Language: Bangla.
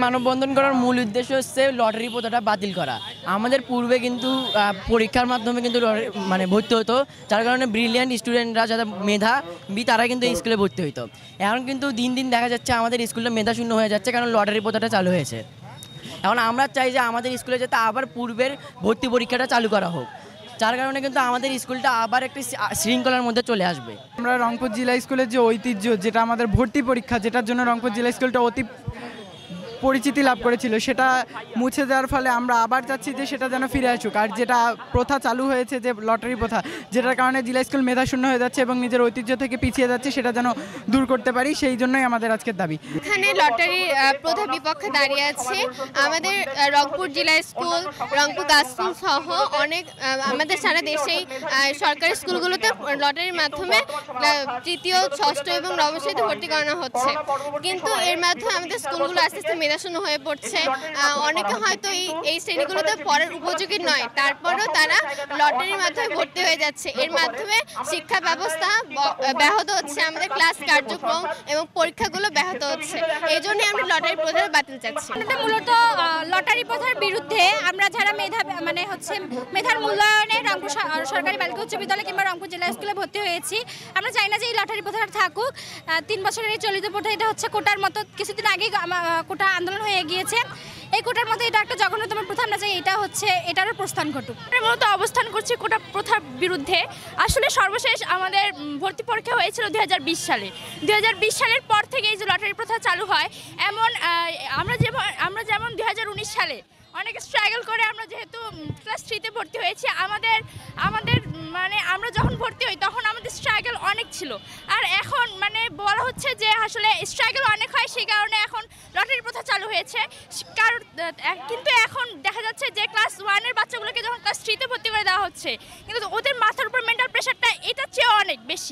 মানববন্ধন করার মূল উদ্দেশ্য হচ্ছে লটারি প্রথাটা বাতিল করা। আমাদের পূর্বে কিন্তু পরীক্ষার মাধ্যমে কিন্তু ভর্তি হতো, যার কারণে ব্রিলিয়ান্ট স্টুডেন্টরা যারা মেধাবী তারা কিন্তু এই স্কুলে ভর্তি হতো। এখন কিন্তু দিন দিন দেখা যাচ্ছে আমাদের স্কুলটা মেধাশূন্য হয়ে যাচ্ছে, কারণ লটারি প্রথাটা চালু হয়েছে। এখন আমরা চাই যে আমাদের স্কুলে যাতে আবার পূর্বের ভর্তি পরীক্ষাটা চালু করা হোক, যার কারণে কিন্তু আমাদের স্কুলটা আবার একটি শৃঙ্খলার মধ্যে চলে আসবে। আমরা রংপুর জেলা স্কুলের যে ঐতিহ্য, যেটা আমাদের ভর্তি পরীক্ষা, যেটার জন্য রংপুর জেলা স্কুলটা অতি পরিচিতি লাভ করেছিল, সেটা মুছে দেওয়ার ফলে আমরা আবার চাচ্ছি যে সেটা যেন ফিরে আসুক। আর যেটা প্রথা চালু হয়েছে, যে লটারি প্রথা, যেটার কারণে জেলা স্কুল মেধাশূন্য হয়ে যাচ্ছে এবং নিজের ঐতিহ্য থেকে পিছিয়ে যাচ্ছে, সেটা যেন দূর করতে পারি, সেই জন্যই আমাদের আজকের দাবি। এখানে লটারি প্রথা বিপক্ষে দাঁড়িয়ে আছে আমাদের রংপুর জেলা স্কুল, রংপুর গার্লস স্কুল সহ অনেক আমাদের সারা দেশেই সরকারি স্কুলগুলোতে লটারির মাধ্যমে তৃতীয়, ষষ্ঠ এবং নবম শ্রেণীতে ভর্তি করানো হচ্ছে। কিন্তু এর মাধ্যমে আমাদের স্কুলগুলো আস্তে আস্তে মেধাশূন্য হয়ে পড়ছে। অনেকে হয়তো এই শ্রেণীগুলোতে পড়ার উপযোগী নয়, তারপরেও তারা লটারির মাধ্যমে ভর্তি হয়ে যাচ্ছে। এর মাধ্যমে শিক্ষা ব্যবস্থা ব্যাহত হচ্ছে, আমাদের ক্লাস কার্যক্রম এবং পরীক্ষাগুলো ব্যাহত হচ্ছে। এই জন্যই আমরা লটারি প্রথা বাতিল চাচ্ছি। মূলত লটারি প্রথার বিরুদ্ধে আমরা যারা মেধার মূল্যায়নে রংপুর সরকারি বালিকা উচ্চ বিদ্যালয় কিংবা রংপুর জেলা স্কুলে ভর্তি হয়েছি, আমরা চাই না যে এই লটারি প্রথাটা থাকুক। 3 বছরের এই চলিত প্রথা, এটা হচ্ছে কোটার মতো, কিছুদিন আগেই কোটা আন্দোলন হয়ে গিয়েছে। এই কোটার মতো এটা একটা জঘন্যতম প্রথা, আমরা চাই এটারও প্রস্থান ঘটুক। মূলত অবস্থান করছি কোটা প্রথার বিরুদ্ধে। আসলে সর্বশেষ আমাদের ভর্তি পরীক্ষা হয়েছিল 2020 সালে। 2020 সালের পর থেকে এই যে লটারি প্রথা চালু হয়, আমরা যেমন 2019 সালে অনেক স্ট্রাগল করে আমরা যেহেতু ক্লাস 3তে ভর্তি হয়েছি, আমাদের আমরা যখন ভর্তি হই তখন আমাদের স্ট্রাগল অনেক ছিল। আর এখন বলা হচ্ছে যে আসলে স্ট্রাগল অনেক হয়, সেই কারণে এখন লটারি প্রথা চালু হয়েছে। কিন্তু এখন দেখা যাচ্ছে যে ক্লাস 1-এর বাচ্চাগুলোকে যখন ক্লাস 3তে ভর্তি করে দেওয়া হচ্ছে, কিন্তু ওদের মাথার উপর মেন্টাল প্রেশারটা এটার চেয়ে অনেক বেশি।